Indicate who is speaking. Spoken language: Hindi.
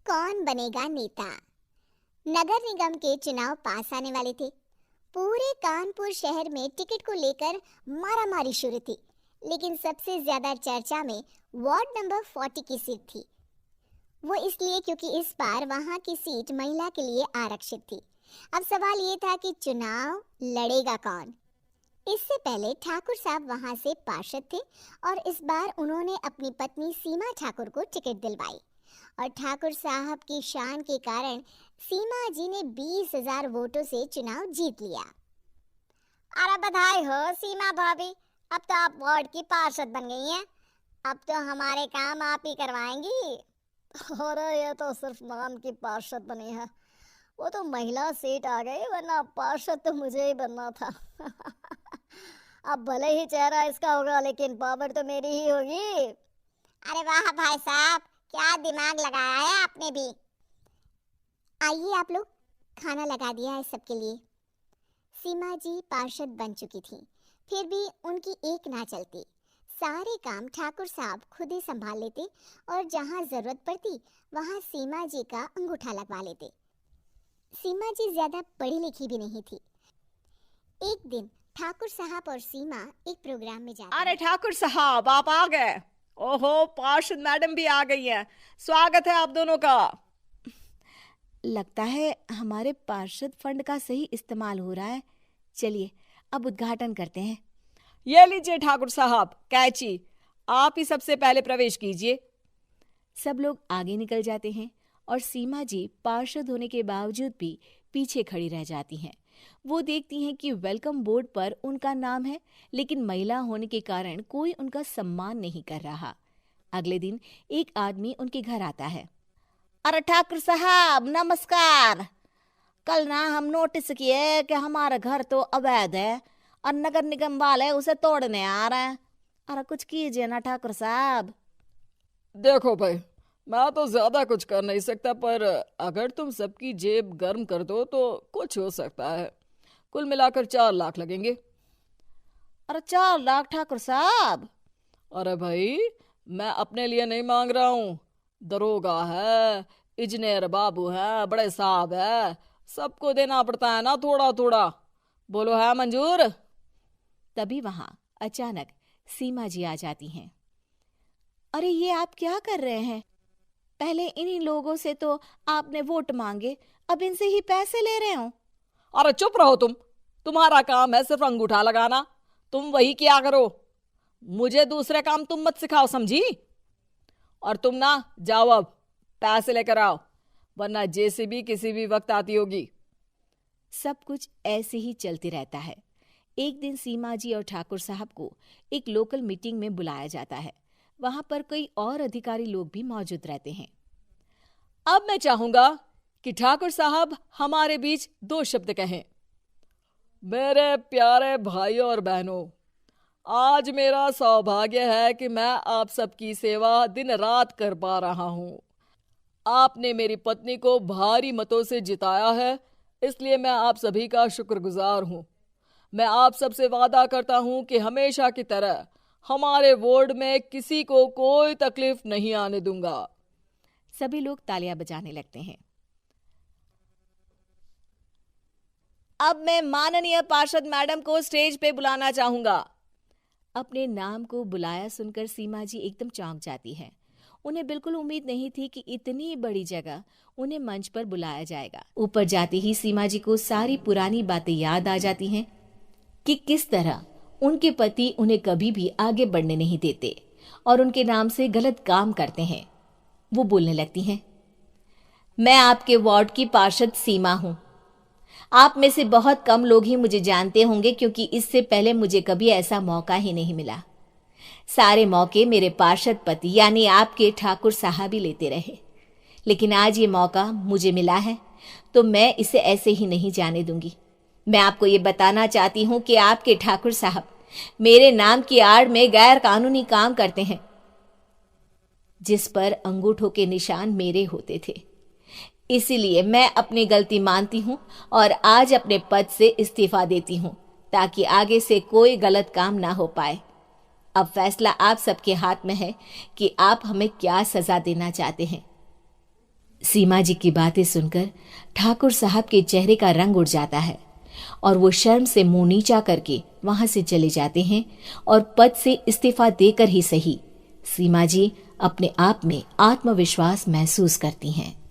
Speaker 1: कौन बनेगा नेता। नगर निगम के चुनाव पास आने वाले थे। पूरे कानपुर शहर में टिकट को लेकर मारामारी शुरू थी, लेकिन सबसे ज्यादा चर्चा में वार्ड नंबर 40 की सीट थी। वो इसलिए क्योंकि इस बार वहां की सीट महिला के लिए आरक्षित थी। अब सवाल ये था कि चुनाव लड़ेगा कौन। इससे पहले ठाकुर साहब वहां से पार्षद थे और इस बार उन्होंने अपनी पत्नी सीमा ठाकुर को टिकट दिलवाई और ठाकुर साहब की शान के कारण सीमा जी ने 20,000 वोटों से चुनाव जीत लिया। अरे बधाई हो सीमा भाभी, अब तो आप वार्ड की पार्षद बन गई हैं। अब तो हमारे काम आप ही करवाएंगी।
Speaker 2: अरे ये तो सिर्फ नाम की पार्षद बनी है, वो तो महिला सीट आ गई, वरना पार्षद तो मुझे ही बनना था। अब भले ही चेहरा इसका होगा, लेकिन पावर तो मेरी ही होगी।
Speaker 1: अरे वाह भाई साहब, क्या दिमाग लगाया है आपने भी। आइए आप लोग, खाना लगा दिया है सबके लिए। सीमा जी पार्षद बन चुकी थी, फिर भी उनकी एक ना चलती। सारे काम ठाकुर साहब खुद ही संभाल लेते और जहाँ जरूरत पड़ती वहाँ सीमा जी का अंगूठा लगवा लेते। सीमा जी ज्यादा पढ़ी लिखी भी नहीं थी। एक दिन ठाकुर साहब और सीमा एक प्रोग्राम में जाते।
Speaker 3: अरे ठाकुर साहब, आप आ गए। ओहो, पार्षद मैडम भी आ गई हैं। स्वागत है आप दोनों का।
Speaker 4: लगता है हमारे पार्षद फंड का सही इस्तेमाल हो रहा है। चलिए अब उद्घाटन करते हैं।
Speaker 3: ये लीजिए ठाकुर साहब, कैची, आप ही सबसे पहले प्रवेश कीजिए।
Speaker 4: सब लोग आगे निकल जाते हैं और सीमा जी पार्षद होने के बावजूद भी पीछे खड़ी रह जाती हैं। वो देखती हैं कि वेलकम बोर्ड पर उनका नाम है, लेकिन महिला होने के कारण कोई उनका सम्मान नहीं कर रहा। अगले दिन एक आदमी उनके घर आता है।
Speaker 5: अरे ठाकुर साहब नमस्कार। कल ना हम नोटिस किए कि हमारा घर तो अवैध है और नगर निगम वाले उसे तोड़ने आ रहे हैं। अरे कुछ कीजिए ना ठाकुर साहब।
Speaker 3: देखो भाई, मैं तो ज्यादा कुछ कर नहीं सकता, पर अगर तुम सबकी जेब गर्म कर दो तो कुछ हो सकता है। कुल मिलाकर 4 लाख लगेंगे।
Speaker 5: अरे 4 लाख ठाकुर साहब?
Speaker 3: अरे भाई, मैं अपने लिए नहीं मांग रहा हूँ। दरोगा है, इंजीनियर बाबू है, बड़े साहब है, सबको देना पड़ता है ना थोड़ा थोड़ा। बोलो है मंजूर?
Speaker 4: तभी वहां अचानक सीमा जी आ जाती हैं। अरे ये आप क्या कर रहे हैं? पहले इन्हीं लोगों से तो आपने वोट मांगे, अब इनसे ही पैसे ले रहे हो।
Speaker 3: अरे चुप रहो तुम, तुम्हारा काम है सिर्फ अंगूठा लगाना, तुम वही किया करो। मुझे दूसरे काम तुम मत सिखाओ, समझी? और तुम ना जाओ, अब पैसे लेकर आओ, वरना जेसीबी किसी भी वक्त आती होगी।
Speaker 4: सब कुछ ऐसे ही चलते रहता है। एक दिन सीमा जी और ठाकुर साहब को एक लोकल मीटिंग में बुलाया जाता है। वहां पर कई और अधिकारी लोग भी मौजूद रहते हैं।
Speaker 3: अब मैं चाहूंगा कि ठाकुर साहब हमारे बीच 2 शब्द कहें। मेरे प्यारे भाइयों और बहनों, आज मेरा सौभाग्य है कि मैं आप सबकी सेवा दिन रात कर पा रहा हूं। आपने मेरी पत्नी को भारी मतों से जिताया है, इसलिए मैं आप सभी का शुक्रगुजार हूं। मैं आप सबसे वादा करता हूं कि हमेशा की तरह हमारे वार्ड में किसी को कोई तकलीफ नहीं आने दूंगा।
Speaker 4: सभी लोग तालियां बजाने लगते हैं।
Speaker 5: अब मैं माननीय पार्षद मैडम को स्टेज पे बुलाना चाहूंगा।
Speaker 4: अपने नाम को बुलाया सुनकर सीमा जी एकदम चौंक जाती है। उन्हें बिल्कुल उम्मीद नहीं थी कि इतनी बड़ी जगह उन्हें मंच पर बुलाया जाएगा। ऊपर जाते ही सीमा जी को सारी पुरानी बातें याद आ जाती हैं कि किस तरह उनके पति उन्हें कभी भी आगे बढ़ने नहीं देते और उनके नाम से गलत काम करते हैं। वो बोलने लगती हैं,
Speaker 5: मैं आपके वार्ड की पार्षद सीमा हूं। आप में से बहुत कम लोग ही मुझे जानते होंगे, क्योंकि इससे पहले मुझे कभी ऐसा मौका ही नहीं मिला। सारे मौके मेरे पार्षद पति यानी आपके ठाकुर साहब ही लेते रहे, लेकिन आज ये मौका मुझे मिला है तो मैं इसे ऐसे ही नहीं जाने दूंगी। मैं आपको ये बताना चाहती हूँ कि आपके ठाकुर साहब मेरे नाम की आड़ में गैर कानूनी काम करते हैं, जिस पर अंगूठों के निशान मेरे होते थे। इसीलिए मैं अपनी गलती मानती हूँ और आज अपने पद से इस्तीफा देती हूँ, ताकि आगे से कोई गलत काम ना हो पाए। अब फैसला आप सबके हाथ में है कि आप हमें क्या सजा देना चाहते हैं। सीमा जी की बातें सुनकर ठाकुर साहब के चेहरे का रंग उड़ जाता है और वो शर्म से मुंह नीचा करके वहां से चले जाते हैं और पद से इस्तीफा देकर ही सही सीमा जी अपने आप में आत्मविश्वास महसूस करती हैं।